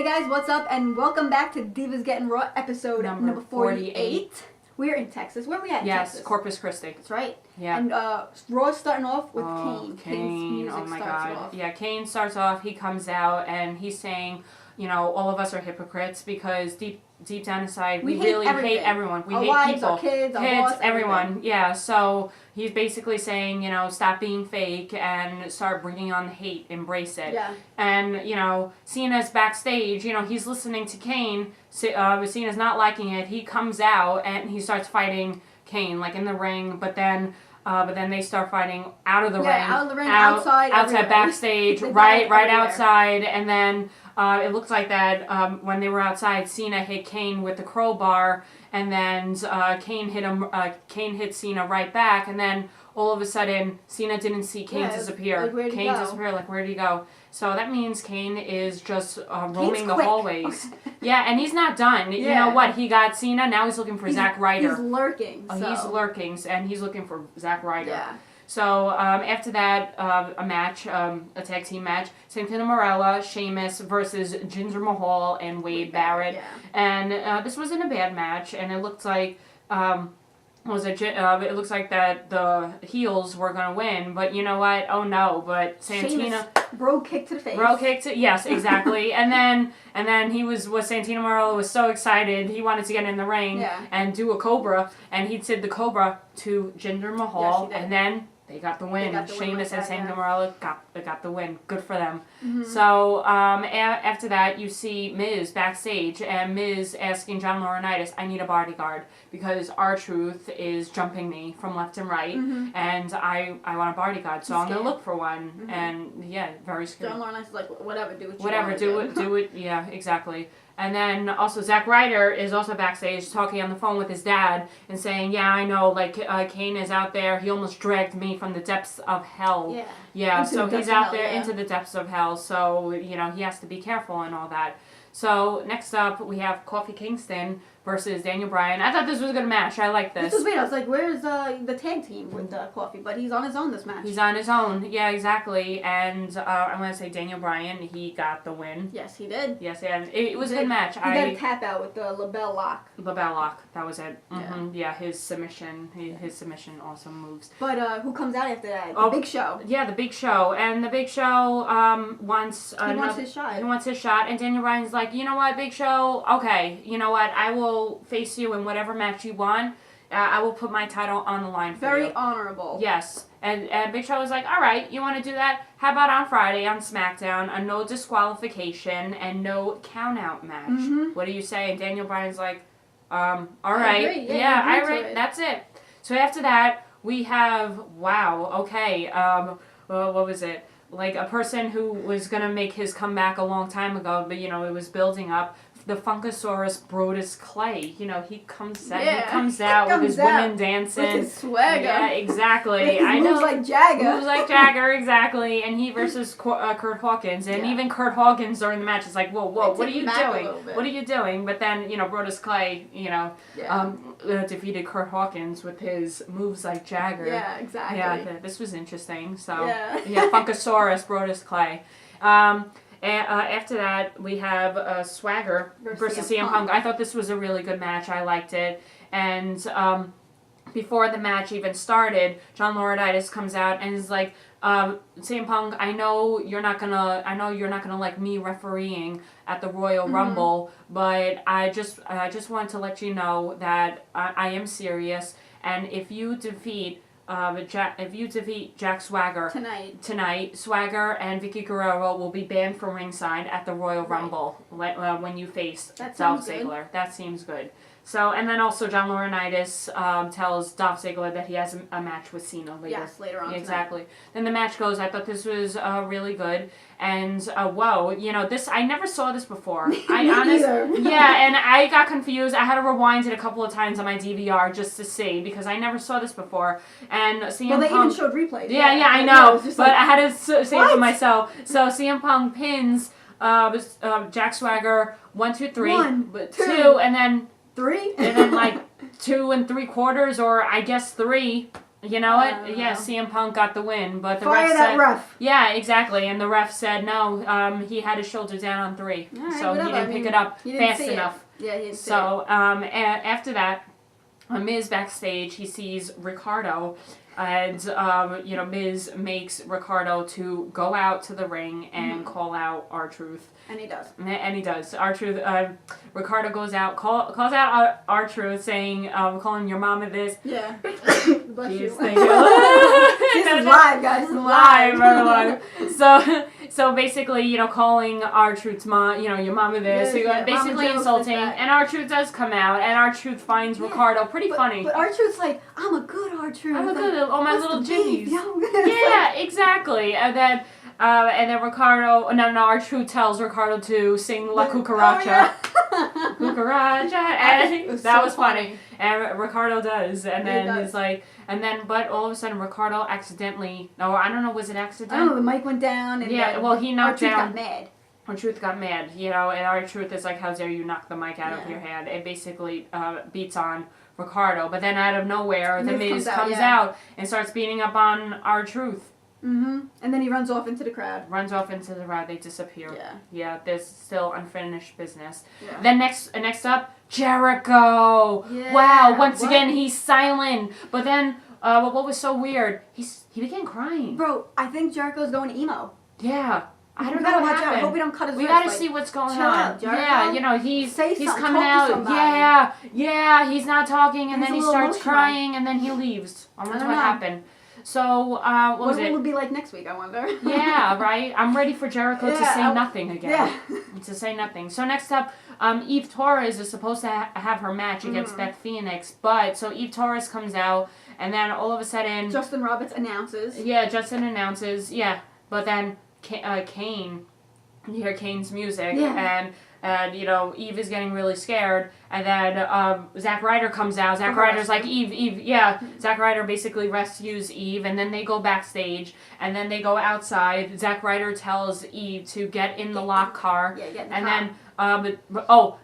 Hey guys, what's up? And welcome back to Divas Gettin Raw episode number 48. We're in Texas. Where are we at in Texas? Yes, Corpus Christi. That's right. Yeah. And Raw's starting off with Kane. Kane. Music Oh my starts God. off. Yeah, Kane starts off. He comes out and he's saying, you know, all of us are hypocrites because deep down inside we really hate everyone. We our hate wives, people, our kids, our boss, everyone. everything. Yeah. So he's basically saying, you know, stop being fake and start bringing on the hate. Embrace it. Yeah. And you know, Cena's backstage. You know, he's listening to Kane. Cena's not liking it. He comes out and he starts fighting Kane, like in the ring, but then they start fighting out of the ring. Out of the ring, outside backstage, right outside, and then it looks like that when they were outside, Cena hit Kane with the crowbar, and then Kane hit Cena right back, and then all of a sudden Cena didn't see Kane disappear. Like, where'd he go? Disappeared. Like, where'd he go? So that means Kane is just roaming the quick. hallways. Yeah, and he's not done. You know what? He got Cena. Now he's looking for Zack Ryder. He's lurking. He's lurking, and he's looking for Zack Ryder. Yeah. So after that, a match, a tag team match, Santana Marella, Sheamus versus Jinder Mahal and Wade Barrett. Yeah. And this wasn't a bad match, and it looked like it looks like that the heels were gonna win, but you know what? Oh no! But Santana bro kick to the face. Bro kick to yes, exactly. and then Santino Marella was so excited he wanted to get in the ring and do a Cobra, and he did the Cobra to Jinder Mahal, and then they got the win. Sheamus and Santino Marella got the win. Good for them. Mm-hmm. So after that, you see Miz backstage, and Miz asking John Laurinaitis, "I need a bodyguard because R-Truth is jumping me from left and right, and I want a bodyguard, so I'm gonna look for one." And yeah, very scary. John Laurinaitis is like, whatever, do what you Whatever, want do it. Yeah, exactly. And then also Zack Ryder is also backstage talking on the phone with his dad and saying, "Yeah, I know, like Kane is out there. He almost dragged me from the depths of hell." Yeah. Yeah, so he's out there into the depths of hell. So, you know, he has to be careful and all that. So next up we have Kofi Kingston versus Daniel Bryan. I thought this was a good match. I like this. This was weird. I was like, where's the tag team with Kofi? But he's on his own this match. He's on his own. Yeah, exactly. And I'm going to say Daniel Bryan, he got the win. Yes, he did. Yes, and it was a good match. He got a tap out with the label lock. Label lock. That was it. Yeah, his submission. His submission awesome moves. But who comes out after that? The Big Show. Yeah, the Big Show. And the Big Show wants... he wants his shot. He wants his shot. And Daniel Bryan's like, you know what, Big Show? Okay, you know what? I will face you in whatever match you want. I will put my title on the line for you. Very honorable. Yes. And Big Show was like, all right, you want to do that? How about on Friday on SmackDown, a no disqualification and no count-out match? What do you say? And Daniel Bryan's like, all right. I agree. Yeah, all right. That's it. So after that, we have, okay, what was it? Like a person who was going to make his comeback a long time ago, but, you know, it was building up. The Funkasaurus Brodus Clay, you know, he comes out with his women dancing. With his swagger. Yeah, exactly. With his moves like Jagger. Moves like Jagger, exactly. And he versus Kurt Hawkins. And even Kurt Hawkins during the match is like, whoa, what are you doing? What are you doing? But then, you know, Brodus Clay, you know, defeated Kurt Hawkins with his moves like Jagger. Yeah, exactly. Yeah, this was interesting. So, yeah Funkasaurus Brodus Clay. And after that, we have Swagger versus CM Punk. I thought this was a really good match. I liked it. And before the match even started, John Laurinaitis comes out and is like, CM Punk, I know you're not gonna like me refereeing at the Royal Rumble, but I just want to let you know that I am serious. And if you defeat Jack Swagger tonight, Swagger and Vicky Guerrero will be banned from ringside at the Royal Rumble when you face Dolph Ziggler. That seems good. So, and then also John Laurinaitis tells Dolph Ziggler that he has a match with Cena later. Yes, later on. Exactly. Tonight. Then the match goes. I thought this was really good. And whoa, you know, this I never saw this before. Yeah, and I got confused. I had to rewind it a couple of times on my DVR just to see because I never saw this before. And CM Punk. They even showed replays. Yeah, I know. But I had to say it for myself. So CM Punk pins Jack Swagger 1, 2, 3, 2, and then 3, and then like 2 3/4, or I guess 3. You know what? Yeah, CM Punk got the win, but the Fire ref that said... ref. Yeah, exactly. And the ref said, no, he had his shoulder down on 3. Right, so whatever. he didn't pick it up fast enough. Yeah, he didn't see So after that, Miz backstage, he sees Ricardo. And, Miz makes Ricardo to go out to the ring and call out R-Truth. And he does. And he does. R-Truth, Ricardo goes out, calls out R-Truth, saying, calling your mama this. Yeah. Bless you. Thank you. This is live, guys. Live. So basically, calling R-Truth's mom, your mama this. Yeah, basically insulting. And R-Truth does come out, and R-Truth finds Ricardo pretty funny. But R-Truth's like, I'm a good R-Truth. I'm a good, all my little jimmies. Yeah, exactly. And then R-Truth tells Ricardo to sing La Cucaracha. Cucaracha. And that was funny. And Ricardo does. And then he's like, but all of a sudden Ricardo accidentally, I don't know, was it accident? I don't know, the mic went down. And he knocked down. R-Truth got mad. R-Truth got mad, and R-Truth is like, how dare you knock the mic out of your hand? It basically beats on Ricardo. But then out of nowhere, the Miz comes out and starts beating up on R-Truth. Mm-hmm. And then he runs off into the crowd. They disappear. Yeah. Yeah, there's still unfinished business. Yeah. Then next up, Jericho. Yeah. Wow, once again, he's silent. But then, what was so weird, he began crying. Bro, I think Jericho's going emo. Yeah. I don't know what what happened. happened. I hope we don't cut his We wrist. gotta see what's going on. Jericho. He's Say coming out. Yeah, he's not talking, and then he starts emotional. crying, and then he leaves. I wonder what happened. So, what was it? What will it be like next week, I wonder? Yeah, right? I'm ready for Jericho to say nothing again. Yeah. To say nothing. So next up, Eve Torres is supposed to have her match against Beth Phoenix, but so Eve Torres comes out, and then all of a sudden... Justin Roberts announces. Yeah, Justin announces, but then Kane, you hear Kane's music, and Eve is getting really scared, and then Zack Ryder comes out. Zack Ryder's like, Eve, Zack Ryder basically rescues Eve, and then they go backstage, and then they go outside. Zack Ryder tells Eve to get in the lock car, and then the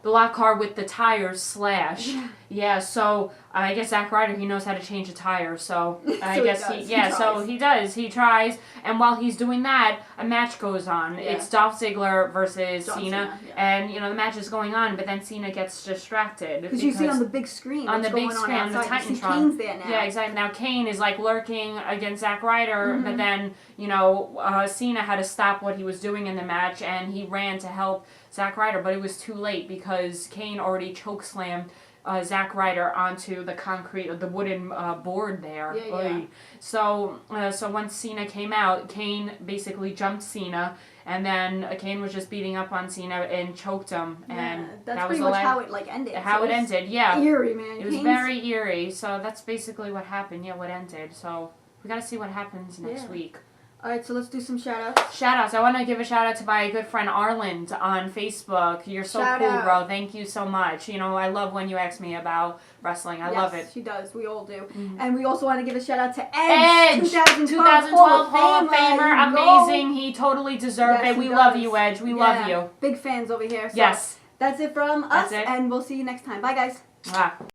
lock car with the tires slash. Yeah, so I guess Zack Ryder, he knows how to change a tire, so I guess he does. He tries, and while he's doing that, a match goes on. Yeah. It's Dolph Ziggler versus Cena, and the match is going on, but then Cena gets distracted. Because you see on the big screen, on the Titantron. Kane's there now. Yeah, exactly. Now Kane is like lurking against Zack Ryder, but then Cena had to stop what he was doing in the match, and he ran to help Zack Ryder, but it was too late because Kane already chokeslammed Zack Ryder onto the concrete, the wooden board there. Yeah. So once Cena came out, Kane basically jumped Cena, and then Kane was just beating up on Cena and choked him. And that's that was pretty much how it ended. How it ended, yeah. Eerie, man. It was very eerie. So that's basically what happened. Yeah, what ended. So we gotta see what happens next week. Alright, so let's do some shout-outs. Shout-outs. I want to give a shout-out to my good friend Arland on Facebook. You're so cool, bro. Thank you so much. I love when you ask me about wrestling. I love it. She does. We all do. And we also want to give a shout-out to Edge. 2012 Hall of Famer. Amazing. He totally deserved it. We love you, Edge. We love you. Big fans over here. So yes. That's it from us, and we'll see you next time. Bye, guys.